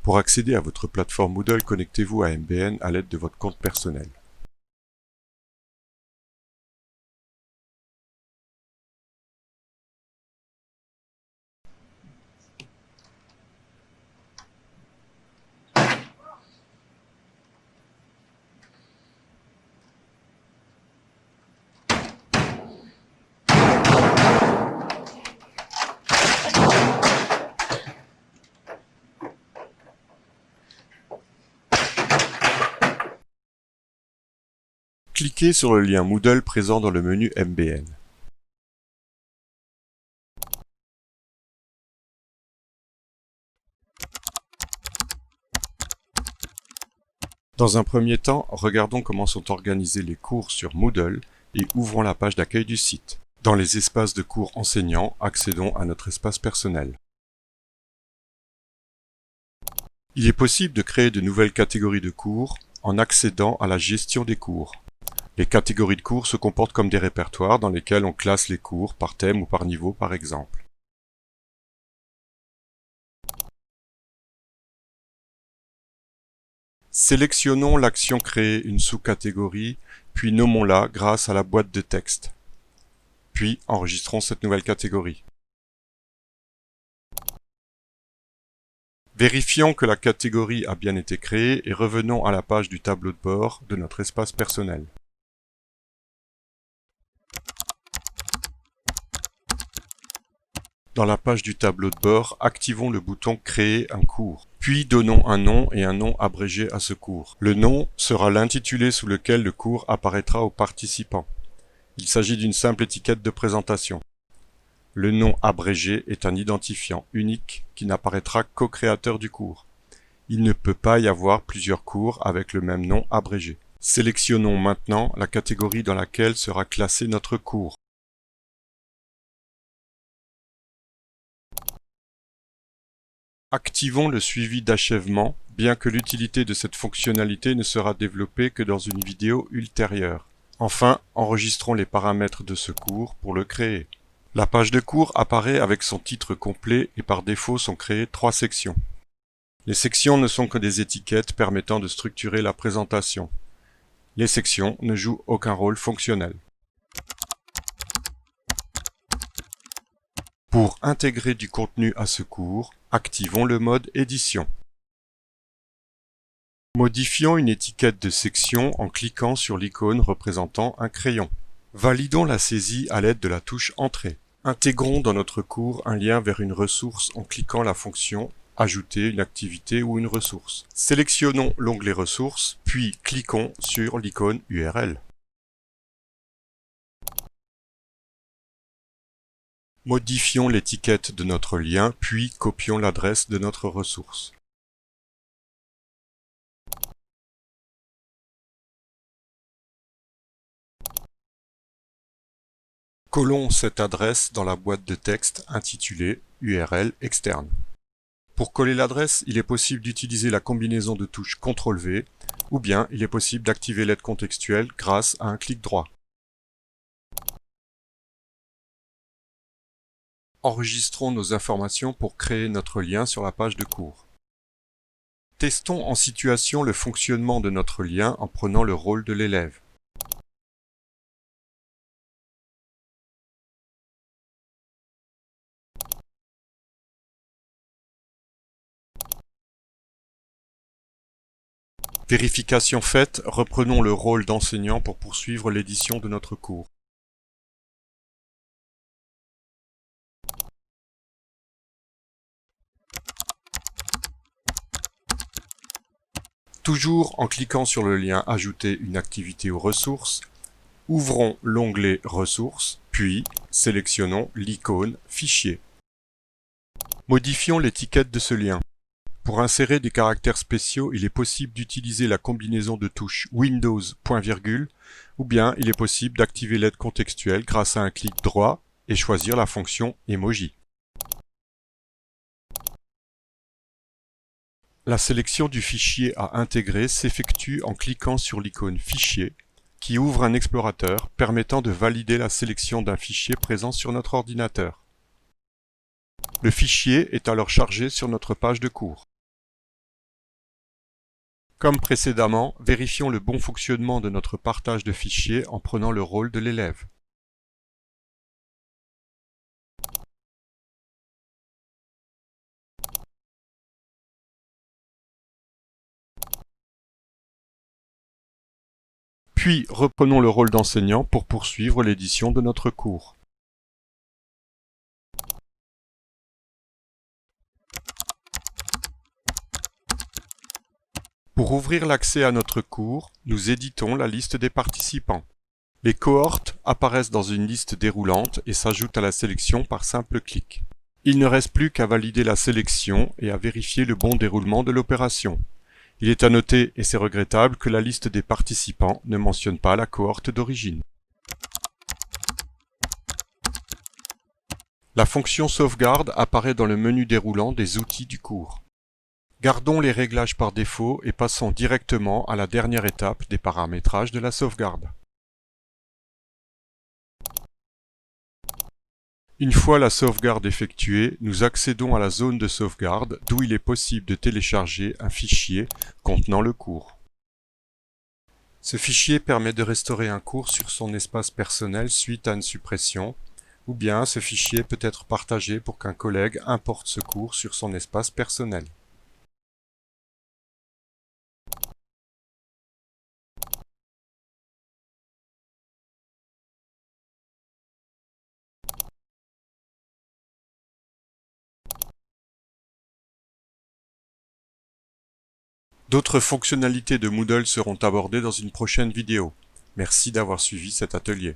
Pour accéder à votre plateforme Moodle, connectez-vous à MBN à l'aide de votre compte personnel. Cliquez sur le lien Moodle présent dans le menu MBN. Dans un premier temps, regardons comment sont organisés les cours sur Moodle et ouvrons la page d'accueil du site. Dans les espaces de cours enseignants, accédons à notre espace personnel. Il est possible de créer de nouvelles catégories de cours en accédant à la gestion des cours. Les catégories de cours se comportent comme des répertoires dans lesquels on classe les cours par thème ou par niveau par exemple. Sélectionnons l'action Créer une sous-catégorie, puis nommons-la grâce à la boîte de texte. Puis enregistrons cette nouvelle catégorie. Vérifions que la catégorie a bien été créée et revenons à la page du tableau de bord de notre espace personnel. Dans la page du tableau de bord, activons le bouton Créer un cours. Puis donnons un nom et un nom abrégé à ce cours. Le nom sera l'intitulé sous lequel le cours apparaîtra aux participants. Il s'agit d'une simple étiquette de présentation. Le nom abrégé est un identifiant unique qui n'apparaîtra qu'au créateur du cours. Il ne peut pas y avoir plusieurs cours avec le même nom abrégé. Sélectionnons maintenant la catégorie dans laquelle sera classé notre cours. Activons le suivi d'achèvement, bien que l'utilité de cette fonctionnalité ne sera développée que dans une vidéo ultérieure. Enfin, enregistrons les paramètres de ce cours pour le créer. La page de cours apparaît avec son titre complet et par défaut sont créées 3 sections. Les sections ne sont que des étiquettes permettant de structurer la présentation. Les sections ne jouent aucun rôle fonctionnel. Pour intégrer du contenu à ce cours, activons le mode édition. Modifions une étiquette de section en cliquant sur l'icône représentant un crayon. Validons la saisie à l'aide de la touche Entrée. Intégrons dans notre cours un lien vers une ressource en cliquant la fonction Ajouter une activité ou une ressource. Sélectionnons l'onglet Ressources, puis cliquons sur l'icône URL. Modifions l'étiquette de notre lien, puis copions l'adresse de notre ressource. Collons cette adresse dans la boîte de texte intitulée URL externe. Pour coller l'adresse, il est possible d'utiliser la combinaison de touches CTRL-V, ou bien il est possible d'activer l'aide contextuelle grâce à un clic droit. Enregistrons nos informations pour créer notre lien sur la page de cours. Testons en situation le fonctionnement de notre lien en prenant le rôle de l'élève. Vérification faite, reprenons le rôle d'enseignant pour poursuivre l'édition de notre cours. Toujours en cliquant sur le lien Ajouter une activité aux ressources, ouvrons l'onglet Ressources, puis sélectionnons l'icône Fichier. Modifions l'étiquette de ce lien. Pour insérer des caractères spéciaux, il est possible d'utiliser la combinaison de touches Windows, .virgule, ou bien il est possible d'activer l'aide contextuelle grâce à un clic droit et choisir la fonction Emoji. La sélection du fichier à intégrer s'effectue en cliquant sur l'icône Fichier, qui ouvre un explorateur permettant de valider la sélection d'un fichier présent sur notre ordinateur. Le fichier est alors chargé sur notre page de cours. Comme précédemment, vérifions le bon fonctionnement de notre partage de fichiers en prenant le rôle de l'élève. Puis reprenons le rôle d'enseignant pour poursuivre l'édition de notre cours. Pour ouvrir l'accès à notre cours, nous éditons la liste des participants. Les cohortes apparaissent dans une liste déroulante et s'ajoutent à la sélection par simple clic. Il ne reste plus qu'à valider la sélection et à vérifier le bon déroulement de l'opération. Il est à noter, et c'est regrettable, que la liste des participants ne mentionne pas la cohorte d'origine. La fonction sauvegarde apparaît dans le menu déroulant des outils du cours. Gardons les réglages par défaut et passons directement à la dernière étape des paramétrages de la sauvegarde. Une fois la sauvegarde effectuée, nous accédons à la zone de sauvegarde d'où il est possible de télécharger un fichier contenant le cours. Ce fichier permet de restaurer un cours sur son espace personnel suite à une suppression, ou bien ce fichier peut être partagé pour qu'un collègue importe ce cours sur son espace personnel. D'autres fonctionnalités de Moodle seront abordées dans une prochaine vidéo. Merci d'avoir suivi cet atelier.